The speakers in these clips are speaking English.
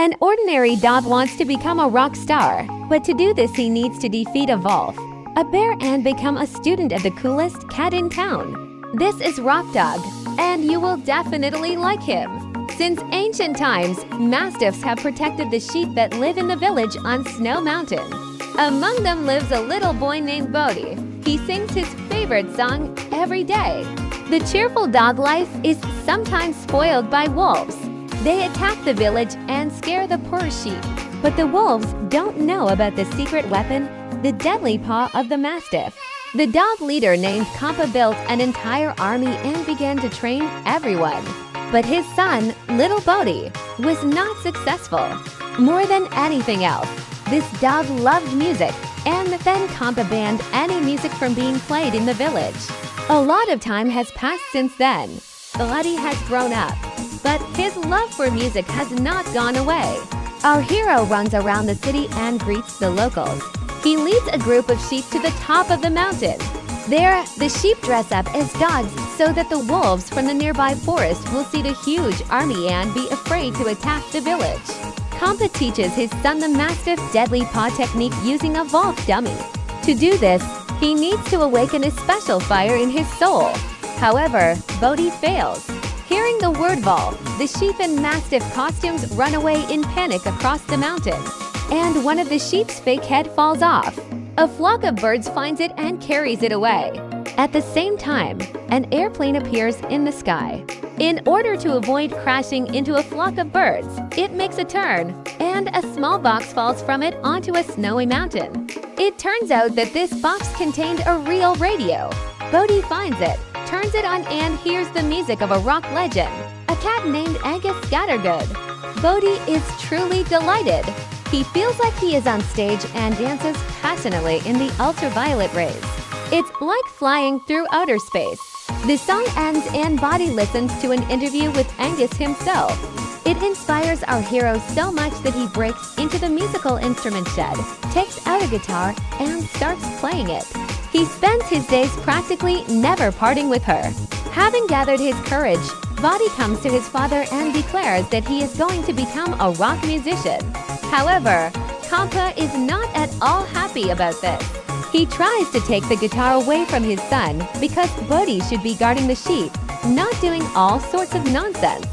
An ordinary dog wants to become a rock star, but to do this he needs to defeat a wolf, a bear, and become a student of the coolest cat in town. This is Rock Dog, and you will definitely like him. Since ancient times, mastiffs have protected the sheep that live in the village on Snow Mountain. Among them lives a little boy named Bodhi. He sings his favorite song every day. The cheerful dog life is sometimes spoiled by wolves. They attack the village and scare the poor sheep. But the wolves don't know about the secret weapon, the deadly paw of the mastiff. The dog leader named Kampa built an entire army and began to train everyone. But his son, Little Bodhi, was not successful. More than anything else, this dog loved music, and then Kampa banned any music from being played in the village. A lot of time has passed since then. Bodhi has grown up, but his love for music has not gone away. Our hero runs around the city and greets the locals. He leads a group of sheep to the top of the mountain. There, the sheep dress up as dogs so that the wolves from the nearby forest will see the huge army and be afraid to attack the village. Kampa teaches his son the Mastiff deadly paw technique using a wolf dummy. To do this, he needs to awaken a special fire in his soul. However, Bodhi fails. Hearing the word wolf, the sheep in Mastiff costumes run away in panic across the mountain, and one of the sheep's fake head falls off. A flock of birds finds it and carries it away. At the same time, an airplane appears in the sky. In order to avoid crashing into a flock of birds, it makes a turn, and a small box falls from it onto a snowy mountain. It turns out that this box contained a real radio. Bodhi finds it, turns it on, and hears the music of a rock legend, a cat named Angus Scattergood. Bodhi is truly delighted. He feels like he is on stage and dances passionately in the ultraviolet rays. It's like flying through outer space. The song ends and Bodhi listens to an interview with Angus himself. It inspires our hero so much that he breaks into the musical instrument shed, takes out a guitar, and starts playing it. He spends his days practically never parting with her. Having gathered his courage, Bodhi comes to his father and declares that he is going to become a rock musician. However, Kampa is not at all happy about this. He tries to take the guitar away from his son because Bodhi should be guarding the sheep, not doing all sorts of nonsense.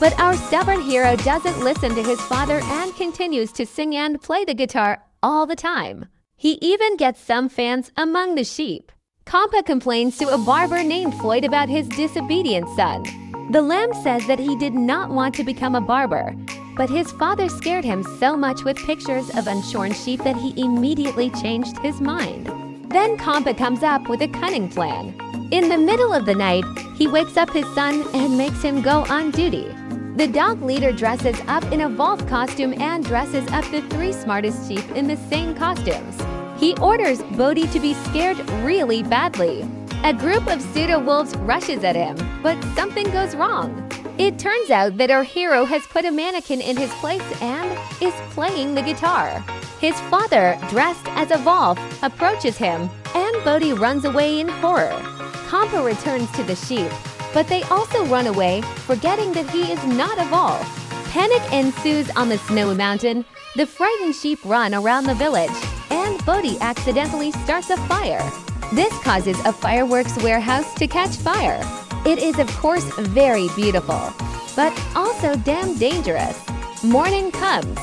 But our stubborn hero doesn't listen to his father and continues to sing and play the guitar all the time. He even gets some fans among the sheep. Kampa complains to a barber named Floyd about his disobedient son. The lamb says that he did not want to become a barber, but his father scared him so much with pictures of unshorn sheep that he immediately changed his mind. Then Kampa comes up with a cunning plan. In the middle of the night, he wakes up his son and makes him go on duty. The dog leader dresses up in a wolf costume and dresses up the 3 smartest sheep in the same costumes. He orders Bodhi to be scared really badly. A group of pseudo-wolves rushes at him, but something goes wrong. It turns out that our hero has put a mannequin in his place and is playing the guitar. His father, dressed as a wolf, approaches him, and Bodhi runs away in horror. Kampa returns to the sheep, but they also run away, forgetting that he is not a wolf. Panic ensues on the snowy mountain. The frightened sheep run around the village, and Bodhi accidentally starts a fire. This causes a fireworks warehouse to catch fire. It is, of course, very beautiful, but also damn dangerous. Morning comes.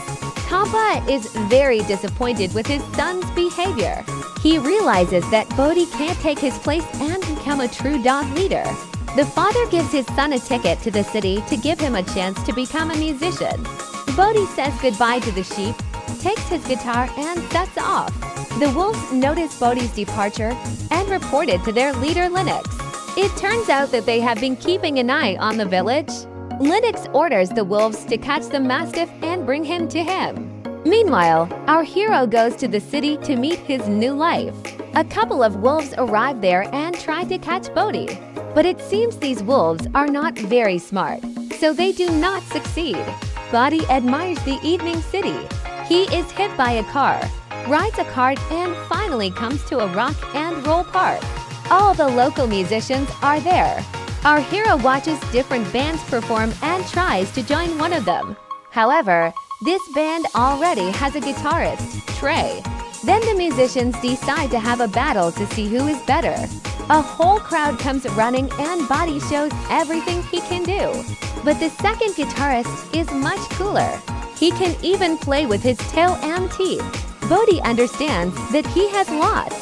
Kampa is very disappointed with his son's behavior. He realizes that Bodhi can't take his place and become a true dog leader. The father gives his son a ticket to the city to give him a chance to become a musician. Bodhi says goodbye to the sheep, takes his guitar, and sets off. The wolves notice Bodhi's departure and report it to their leader Linux. It turns out that they have been keeping an eye on the village. Linux orders the wolves to catch the mastiff and bring him to him. Meanwhile, our hero goes to the city to meet his new life. A couple of wolves arrive there and try to catch Bodhi. But it seems these wolves are not very smart, so they do not succeed. Bodhi admires the evening city. He is hit by a car, rides a cart, and finally comes to a rock and roll park. All the local musicians are there. Our hero watches different bands perform and tries to join one of them. However, This band already has a guitarist, Trey. Then the musicians decide to have a battle to see who is better. A whole crowd comes running and Bodhi shows everything he can do. But the second guitarist is much cooler. He can even play with his tail and teeth. Bodhi understands that he has lost.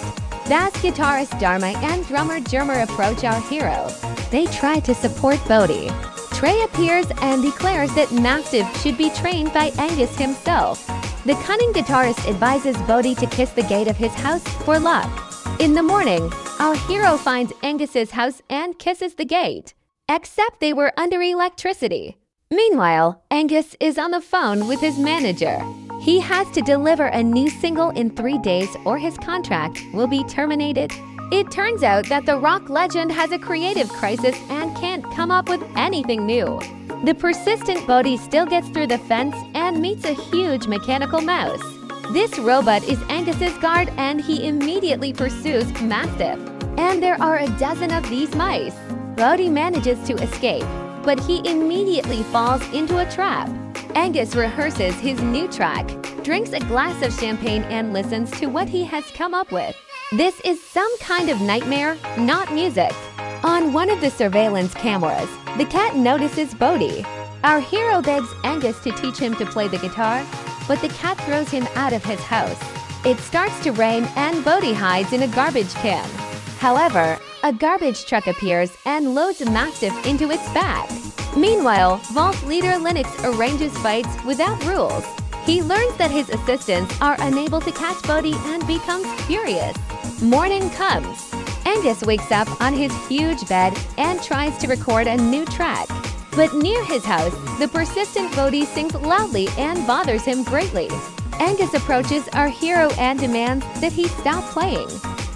Thus, guitarist Dharma and drummer Jermer approach our hero. They try to support Bodhi. Trey appears and declares that Mastiff should be trained by Angus himself. The cunning guitarist advises Bodhi to kiss the gate of his house for luck. In the morning, our hero finds Angus's house and kisses the gate. Except they were under electricity. Meanwhile, Angus is on the phone with his manager. He has to deliver a new single in 3 days or his contract will be terminated. It turns out that the rock legend has a creative crisis and can't come up with anything new. The persistent Bodhi still gets through the fence and meets a huge mechanical mouse. This robot is Angus's guard and he immediately pursues Mastiff. And there are a dozen of these mice. Bodhi manages to escape, but he immediately falls into a trap. Angus rehearses his new track, drinks a glass of champagne and listens to what he has come up with. This is some kind of nightmare, not music. On one of the surveillance cameras, the cat notices Bodhi. Our hero begs Angus to teach him to play the guitar, but the cat throws him out of his house. It starts to rain and Bodhi hides in a garbage can. However, a garbage truck appears and loads Mastiff into its back. Meanwhile, Vault leader Linux arranges fights without rules. He learns that his assistants are unable to catch Bodhi and becomes furious. Morning comes. Angus wakes up on his huge bed and tries to record a new track. But near his house, the persistent Bodhi sings loudly and bothers him greatly. Angus approaches our hero and demands that he stop playing.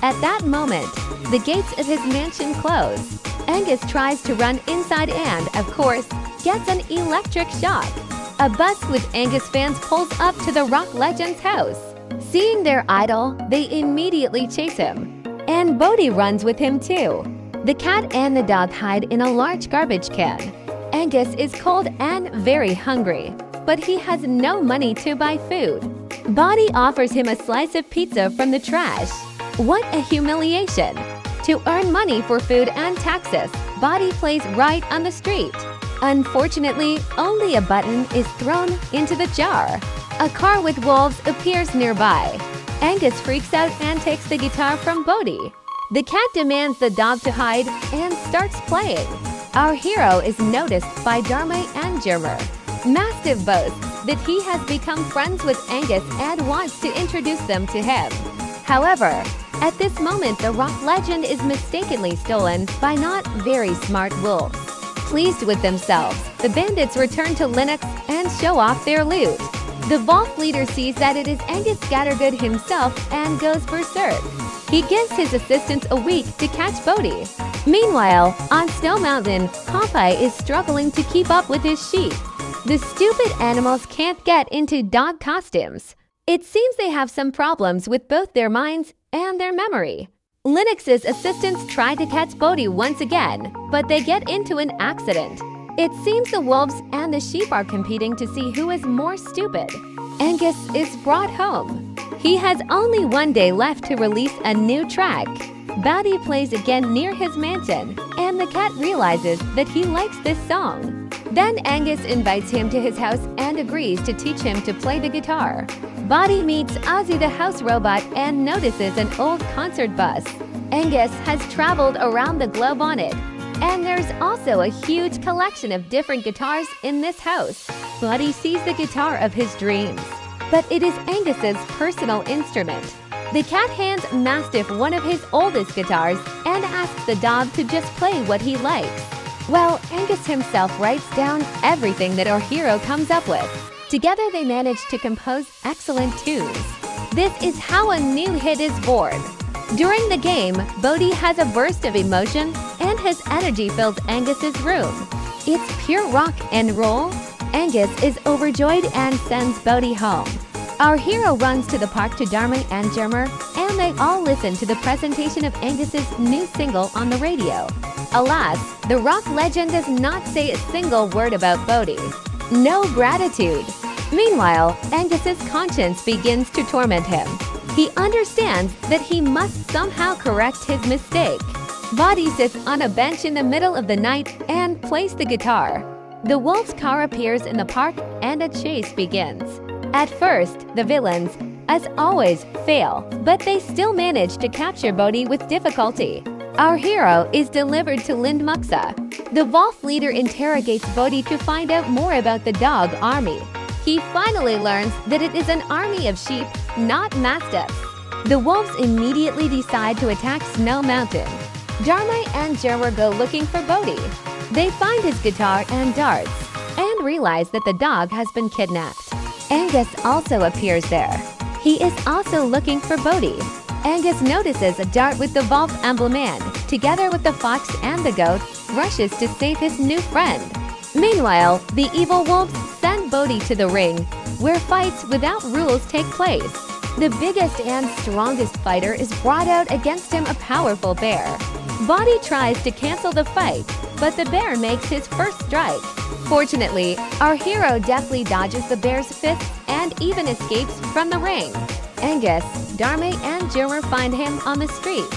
At that moment, the gates of his mansion close. Angus tries to run inside and, of course, gets an electric shock. A bus with Angus fans pulls up to the rock legend's house. Seeing their idol, they immediately chase him. And Bodhi runs with him too. The cat and the dog hide in a large garbage can. Angus is cold and very hungry, but he has no money to buy food. Bodhi offers him a slice of pizza from the trash. What a humiliation! To earn money for food and taxes, Bodhi plays right on the street. Unfortunately, only a button is thrown into the jar. A car with wolves appears nearby. Angus freaks out and takes the guitar from Bodhi. The cat demands the dog to hide and starts playing. Our hero is noticed by Dharma and Jermer. Mastiff boasts that he has become friends with Angus and wants to introduce them to him. However, at this moment, the rock legend is mistakenly stolen by not very smart wolves. Pleased with themselves, the bandits return to Linux and show off their loot. The Vault leader sees that it is Angus Scattergood himself and goes berserk. He gives his assistants a week to catch Bodhi. Meanwhile, on Snow Mountain, Popeye is struggling to keep up with his sheep. The stupid animals can't get into dog costumes. It seems they have some problems with both their minds and their memory. Linux's assistants try to catch Bodhi once again, but they get into an accident. It seems the wolves and the sheep are competing to see who is more stupid. Angus is brought home. He has only 1 day left to release a new track. Bodhi plays again near his mansion, and the cat realizes that he likes this song. Then Angus invites him to his house and agrees to teach him to play the guitar. Bodhi meets Ozzy the house robot and notices an old concert bus. Angus has traveled around the globe on it. And there's also a huge collection of different guitars in this house. Bodhi sees the guitar of his dreams, but it is Angus's personal instrument. The cat hands Mastiff one of his oldest guitars and asks the dog to just play what he likes. Well, Angus himself writes down everything that our hero comes up with. Together they manage to compose excellent tunes. This is how a new hit is born. During the game, Bodhi has a burst of emotion and his energy fills Angus's room. It's pure rock and roll. Angus is overjoyed and sends Bodhi home. Our hero runs to the park to Dharma and Jermer, and they all listen to the presentation of Angus's new single on the radio. Alas, the rock legend does not say a single word about Bodhi. No gratitude. Meanwhile, Angus's conscience begins to torment him. He understands that he must somehow correct his mistake. Buddy sits on a bench in the middle of the night and plays the guitar. The wolf's car appears in the park and a chase begins. At first, the villains, as always, fail, but they still manage to capture Bodhi with difficulty. Our hero is delivered to Lindmuxa. The wolf leader interrogates Bodhi to find out more about the dog army. He finally learns that it is an army of sheep, not mastiffs. The wolves immediately decide to attack Snow Mountain. Dharma and Jerwar go looking for Bodhi. They find his guitar and darts, and realize that the dog has been kidnapped. Angus also appears there. He is also looking for Bodhi. Angus notices a dart with the wolf emblem and, together with the fox and the goat, rushes to save his new friend. Meanwhile, the evil wolves send Bodhi to the ring, where fights without rules take place. The biggest and strongest fighter is brought out against him, a powerful bear. Bodhi tries to cancel the fight, but the bear makes his first strike. Fortunately, our hero deftly dodges the bear's fists and even escapes from the ring. Angus, Dharma, and Jerwar find him on the street.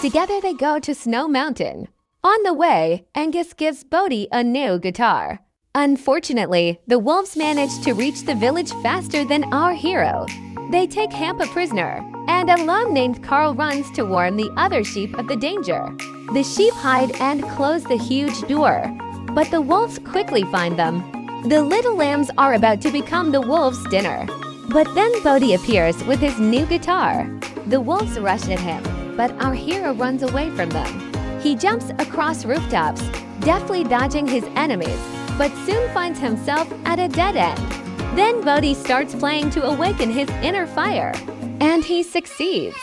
Together they go to Snow Mountain. On the way, Angus gives Bodhi a new guitar. Unfortunately, the wolves manage to reach the village faster than our hero. They take Hampa prisoner, and a lamb named Carl runs to warn the other sheep of the danger. The sheep hide and close the huge door, but the wolves quickly find them. The little lambs are about to become the wolves' dinner. But then Bodhi appears with his new guitar. The wolves rush at him, but our hero runs away from them. He jumps across rooftops, deftly dodging his enemies, but soon finds himself at a dead end. Then Bodhi starts playing to awaken his inner fire, and he succeeds.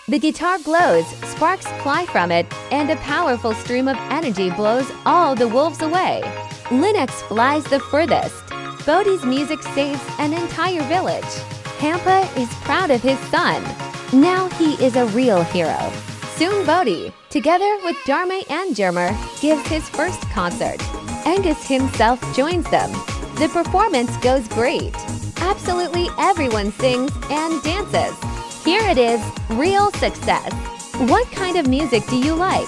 The guitar glows, sparks fly from it, and a powerful stream of energy blows all the wolves away. Linux flies the furthest. Bodhi's music saves an entire village. Hampa is proud of his son. Now he is a real hero. Soon Bodhi, together with Dharma and Jerwar, gives his first concert. Angus himself joins them. The performance goes great. Absolutely everyone sings and dances. Here it is, real success. What kind of music do you like?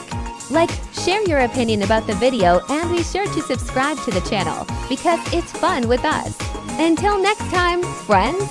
Share your opinion about the video and be sure to subscribe to the channel because it's fun with us. Until next time, friends.